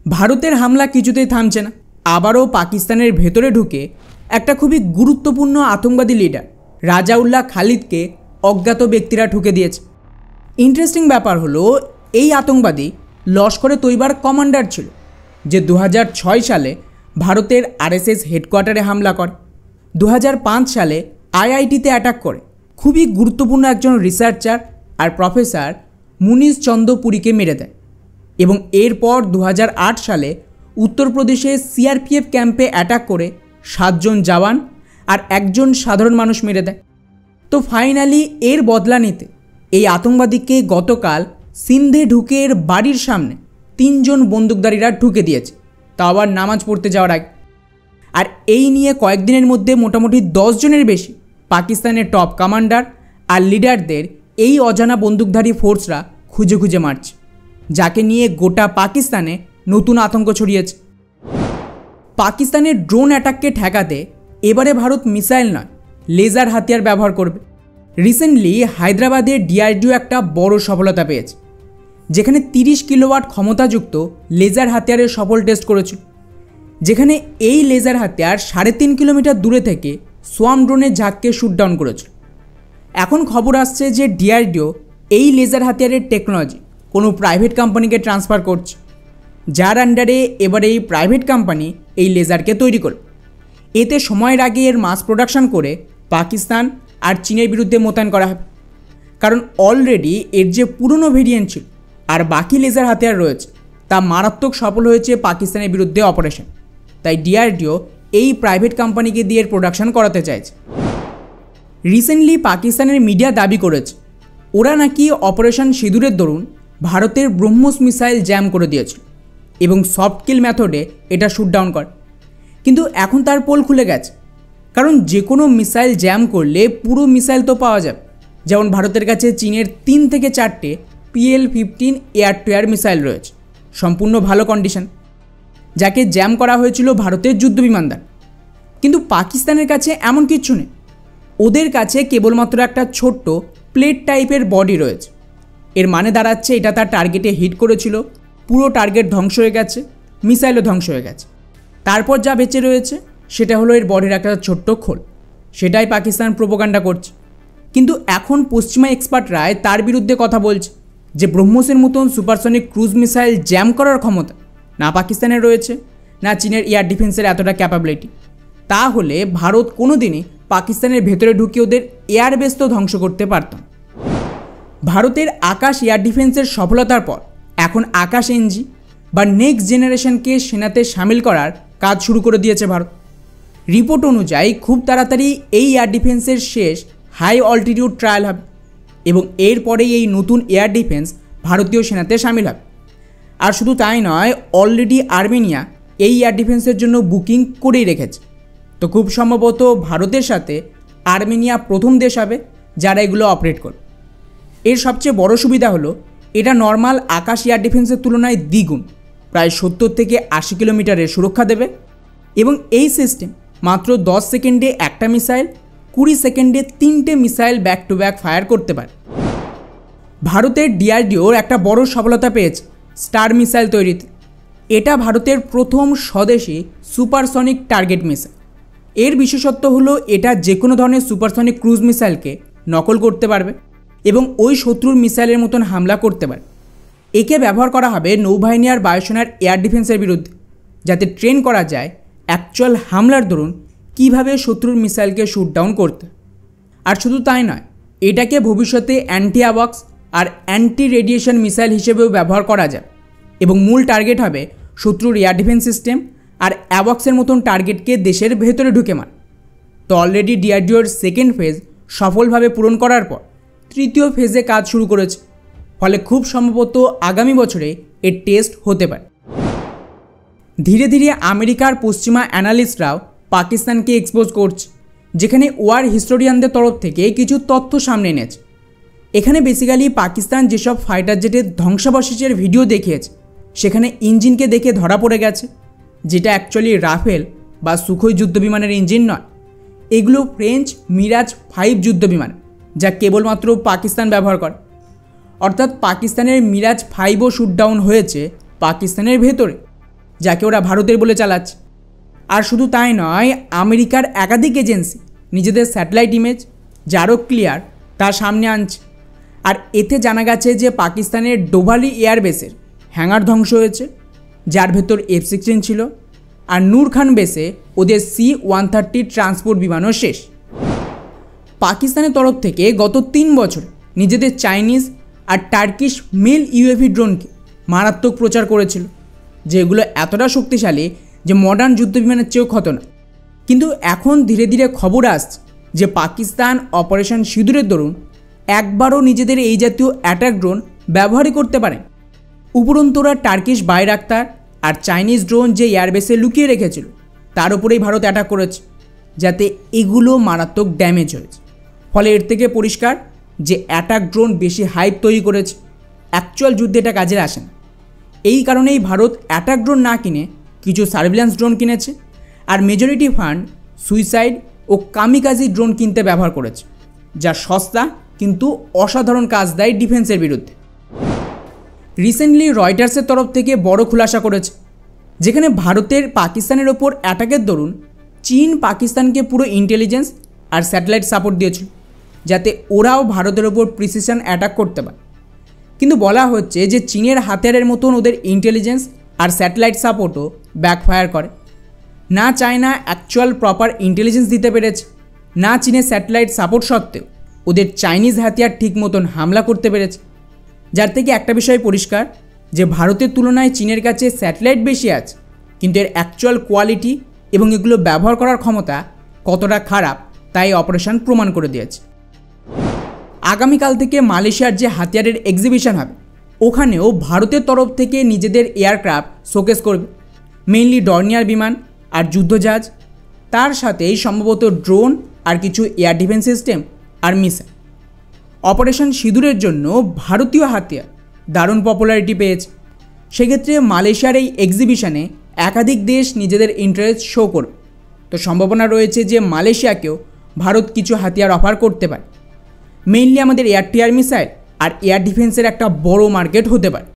ভারতের হামলা কিছুতেই থামছে না। আবারও পাকিস্তানের ভেতরে ঢুকে একটা খুবই গুরুত্বপূর্ণ আতঙ্কবাদী লিডার রাজাউল্লাহ খালিদকে অজ্ঞাত ব্যক্তিরা ঠুকে দিয়েছে। ইন্টারেস্টিং ব্যাপার হলো, এই আতঙ্কবাদী লস্করে তৈবার কমান্ডার ছিল, যে 2006 সালে ভারতের RSS হেডকোয়ার্টারে হামলা করে, 2005 সালে IITতে অ্যাটাক করে খুবই গুরুত্বপূর্ণ একজন রিসার্চার আর প্রফেসর মুনিশ চন্দ্র পুরীকে মেরে দেয়, এবং এরপর 2008 সালে উত্তরপ্রদেশে CRPF ক্যাম্পে অ্যাটাক করে 7 জন জওয়ান আর একজন সাধারণ মানুষ মেরে দেয়। তো ফাইনালি এর বদলা নিতে এই আতঙ্কবাদীকে গতকাল সিন্ধে ঢুকে এর বাড়ির সামনে 3 জন বন্দুকধারীরা ঢুকে দিয়েছে, তা আবার নামাজ পড়তে যাওয়ার আগে। আর এই নিয়ে কয়েকদিনের মধ্যে মোটামুটি 10 জনের বেশি পাকিস্তানের টপ কমান্ডার আর লিডারদের এই অজানা বন্দুকধারী ফোর্সরা খুঁজে খুঁজে মারছে, যাকে নিয়ে গোটা পাকিস্তানে নতুন আতঙ্ক ছড়িয়েছে। পাকিস্তানের ড্রোন অ্যাটাককে ঠেকাতে এবারে ভারত মিসাইল নয়, লেজার হাতিয়ার ব্যবহার করবে। রিসেন্টলি হায়দ্রাবাদের DRDO একটা বড় সফলতা পেয়েছে, যেখানে 30 কিলোওয়াট ক্ষমতাযুক্ত লেজার হাতিয়ারের সফল টেস্ট করেছিল, যেখানে এই লেজার হাতিয়ার 3.5 কিলোমিটার দূরে থেকে সোয়াম ড্রোনের ঝাঁককে শ্যুট ডাউন করেছিল। এখন খবর আসছে যে DRDO এই লেজার হাতিয়ারের টেকনোলজি কোনো প্রাইভেট কোম্পানিকে ট্রান্সফার করছে, যার আন্ডারে এবার এই প্রাইভেট কোম্পানি এই লেজারকে তৈরি করবে। এতে সময়ের আগে এর মাস প্রোডাকশন করে পাকিস্তান আর চীনের বিরুদ্ধে মোতায়েন করা হবে, কারণ অলরেডি এর যে পুরনো ভেরিয়েন্ট ছিল আর বাকি লেজার হাতিয়ার রয়েছে তা মারাত্মক সফল হয়েছে পাকিস্তানের বিরুদ্ধে অপারেশন। তাই DRDO এই প্রাইভেট কোম্পানিকে দিয়ে এর প্রোডাকশন করাতে চাইছে। রিসেন্টলি পাকিস্তানের মিডিয়া দাবি করেছে ওরা নাকি অপারেশন সিঁদুরের দরুন ভারতের ব্রহ্মস মিসাইল জ্যাম করে দিয়েছিল এবং সফট কিল মেথডে এটা শ্যুট ডাউন করে। কিন্তু এখন তার পোল খুলে গেছে, কারণ যে কোনো মিসাইল জ্যাম করলে পুরো মিসাইল তো পাওয়া যাবে। যেমন ভারতের কাছে চীনের 3 থেকে 4টে PL-15 air to air missile রয়েছে, সম্পূর্ণ ভালো কন্ডিশন, যাকে জ্যাম করা হয়েছিল ভারতের যুদ্ধবিমান দ্বারা। কিন্তু পাকিস্তানের কাছে এমন কিছু নেই, ওদের কাছে কেবলমাত্র একটা ছোট্ট প্লেট টাইপের বডি রয়েছে। এর মানে দাঁড়াচ্ছে এটা তার টার্গেটে হিট করেছিল, পুরো টার্গেট ধ্বংস হয়ে গেছে, মিসাইলও ধ্বংস হয়ে গেছে। তারপর যা বেঁচে রয়েছে সেটা হলো এর বডির একটা ছোট্ট খোল, সেটাই পাকিস্তান প্রোপাগান্ডা করছে। কিন্তু এখন পশ্চিমা এক্সপার্টরা তার বিরুদ্ধে কথা বলছে যে ব্রহ্মসের মতন সুপারসনিক ক্রুজ মিসাইল জ্যাম করার ক্ষমতা না পাকিস্তানের রয়েছে, না চীনের এয়ার ডিফেন্সের এতটা ক্যাপাবিলিটি। তাহলে ভারত কোনো দিনই পাকিস্তানের ভেতরে ঢুকে ওদের এয়ারবেস তো ধ্বংস করতে পারত। ভারতের আকাশ এয়ার ডিফেন্সের সফলতার পর এখন আকাশ NG বা নেক্সট জেনারেশনকে সেনাতে সামিল করার কাজ শুরু করে দিয়েছে ভারত। রিপোর্ট অনুযায়ী খুব তাড়াতাড়ি এই এয়ার ডিফেন্সের শেষ হাই অল্টিটিউড ট্রায়াল হবে এবং এরপরেই এই নতুন এয়ার ডিফেন্স ভারতীয় সেনাতে সামিল হবে। আর শুধু তাই নয়, অলরেডি আর্মেনিয়া এই এয়ার ডিফেন্সের জন্য বুকিং করেই রেখেছে। তো খুব সম্ভবত ভারতের সাথে আর্মেনিয়া প্রথম দেশ হবে যারা এগুলো অপারেট করবে। এর সবচেয়ে বড় সুবিধা হলো এটা নর্মাল আকাশ এয়ার ডিফেন্সের তুলনায় দ্বিগুণ, প্রায় 70 থেকে 80 কিলোমিটারের সুরক্ষা দেবে এবং এই সিস্টেম মাত্র 10 সেকেন্ডে একটা মিসাইল, 20 সেকেন্ডে 3টে missile back to back fire করতে পারে। ভারতের DRDOর একটা বড় সফলতা পেয়েছে স্টার মিসাইল তৈরিতে। এটা ভারতের প্রথম স্বদেশী সুপারসনিক টার্গেট মিসাইল। এর বিশেষত্ব হলো এটা যে কোনো ধরনের সুপারসনিক ক্রুজ মিসাইলকে নকল করতে পারবে এবং ওই শত্রুর মিসাইলের মতন হামলা করতে পারে। একে ব্যবহার করা হবে নৌবাহিনী আর বায়ুসেনার এয়ার ডিফেন্সের বিরুদ্ধে, যাতে ট্রেন করা যায় অ্যাকচুয়াল হামলার দরুন কীভাবে শত্রুর মিসাইলকে শ্যুট ডাউন করতে। আর শুধু তাই নয়, এটাকে ভবিষ্যতে অ্যান্টি অ্যাবক্স আর অ্যান্টি রেডিয়েশন মিসাইল হিসেবেও ব্যবহার করা যায় এবং মূল টার্গেট হবে শত্রুর এয়ার ডিফেন্স সিস্টেম আর অ্যাবক্সের মতন টার্গেটকে দেশের ভেতরে ঢুকে মার। তো অলরেডি DRDOর সেকেন্ড ফেজ সফলভাবে পূরণ করার পর তৃতীয় ফেজে কাজ শুরু করেছে, ফলে খুব সম্ভবত আগামী বছরে এর টেস্ট হতে পারে। ধীরে ধীরে আমেরিকার পশ্চিমা অ্যানালিস্টরাও পাকিস্তানকে এক্সপোজ করছে, যেখানে ওয়ার হিস্টোরিয়ানদের তরফ থেকে কিছু তথ্য সামনে এনেছে। এখানে বেসিক্যালি পাকিস্তান যেসব ফাইটার জেটের ধ্বংসাবশেষের ভিডিও দেখিয়েছে সেখানে ইঞ্জিনকে দেখে ধরা পড়ে গেছে যেটা অ্যাকচুয়ালি রাফেল বা সুখোই যুদ্ধবিমানের ইঞ্জিন নয়, এগুলো ফ্রেঞ্চ মিরাজ 5 যুদ্ধবিমান, যা কেবলমাত্র পাকিস্তান ব্যবহার করে। অর্থাৎ পাকিস্তানের মিরাজ 5ও শ্যুট ডাউন হয়েছে পাকিস্তানের ভেতরে। যাকে ওরা ভারতের বলে চালাচ্ছে। আর শুধু তাই নয়, আমেরিকার একাধিক এজেন্সি নিজেদের স্যাটেলাইট ইমেজ যারও ক্লিয়ার তার সামনে আনছে। আর এতে জানা গেছে যে পাকিস্তানের ডোভালি এয়ারবেসের হ্যাঙ্গার ধ্বংস হয়েছে, যার ভেতর F-16 ছিল। আর নূর খান বেসে ওদের C-130 ট্রান্সপোর্ট বিমানও শেষ। পাকিস্তানের তরফ থেকে গত 3 বছর নিজেদের চাইনিজ আর টার্কিশ মেল UAV ড্রোনকে মারাত্মক প্রচার করেছিল, যেগুলো এতটা শক্তিশালী যে মডার্ন যুদ্ধবিমানের চেয়েও খতরনাক। কিন্তু এখন ধীরে ধীরে খবর আসছে যে পাকিস্তান অপারেশন সিঁদুরের দরুন একবারও নিজেদের এই জাতীয় অ্যাটাক ড্রোন ব্যবহারই করতে পারে। উপরন্তু ওরা টার্কিশ বাইরাক্তার আর চাইনিজ ড্রোন যে এয়ারবেসে লুকিয়ে রেখেছিল তার উপরেই ভারত অ্যাটাক করেছে, যাতে এগুলো মারাত্মক ড্যামেজ হয়েছে। ফলে এর থেকে পরিষ্কার যে অ্যাটাক ড্রোন বেশি হাইপ তৈরি করেছে, অ্যাকচুয়াল যুদ্ধে এটা কাজে আসে না। এই কারণেই ভারত অ্যাটাক ড্রোন না কিনে কিছু সার্ভিল্যান্স ড্রোন কিনেছে, আর মেজরিটি ফান্ড সুইসাইড ও কামিকাজি ড্রোন কিনতে ব্যবহার করেছে, যা সস্তা কিন্তু অসাধারণ কাজ দেয় ডিফেন্সের বিরুদ্ধে। রিসেন্টলি রয়টার্সের তরফ থেকে বড় খুলাসা করেছে, যেখানে ভারতের পাকিস্তানের ওপর অ্যাটাকের দরুন চীন পাকিস্তানকে পুরো ইন্টেলিজেন্স আর স্যাটেলাইট সাপোর্ট দিয়েছিল, যাতে ওরাও ভারতের ওপর প্রিসিশন অ্যাটাক করতে পারে। কিন্তু বলা হচ্ছে যে চীনের হাতিয়ারের মতন ওদের ইন্টেলিজেন্স আর স্যাটেলাইট সাপোর্টও ব্যাকফায়ার করে। না চায়না অ্যাকচুয়াল প্রপার ইন্টেলিজেন্স দিতে পেরেছে, না চীনের স্যাটেলাইট সাপোর্ট সত্ত্বেও ওদের চাইনিজ হাতিয়ার ঠিক মতন হামলা করতে পেরেছে। যার থেকে একটা বিষয় পরিষ্কার যে ভারতের তুলনায় চীনের কাছে স্যাটেলাইট বেশি আছে, কিন্তু এর অ্যাকচুয়াল কোয়ালিটি এবং এগুলো ব্যবহার করার ক্ষমতা কতটা খারাপ তাই অপারেশন প্রমাণ করে দিয়েছে। আগামীকাল থেকে মালয়েশিয়ার যে হাতিয়ারের এক্সিবিশন হবে, ওখানেও ভারতের তরফ থেকে নিজেদের এয়ারক্রাফট শোকেস করবে, মেইনলি ডর্নিয়ার বিমান আর যুদ্ধজাহাজ, তার সাথেই সম্ভবত ড্রোন আর কিছু এয়ার ডিফেন্স সিস্টেম আর মিসাইল। অপারেশন সিঁদুরের জন্য ভারতীয় হাতিয়ার দারুণ পপুলারিটি পেয়েছে। সেক্ষেত্রে মালয়েশিয়ার এই এক্সিবিশনে একাধিক দেশ নিজেদের ইন্টারেস্ট শো করবে, তো সম্ভাবনা রয়েছে যে মালয়েশিয়াকেও ভারত কিছু হাতিয়ার অফার করতে পারে। মেইনলি আমাদের এয়ার টু এয়ার মিসাইল আর এয়ার ডিফেন্সের একটা বড় মার্কেট হতে পারে।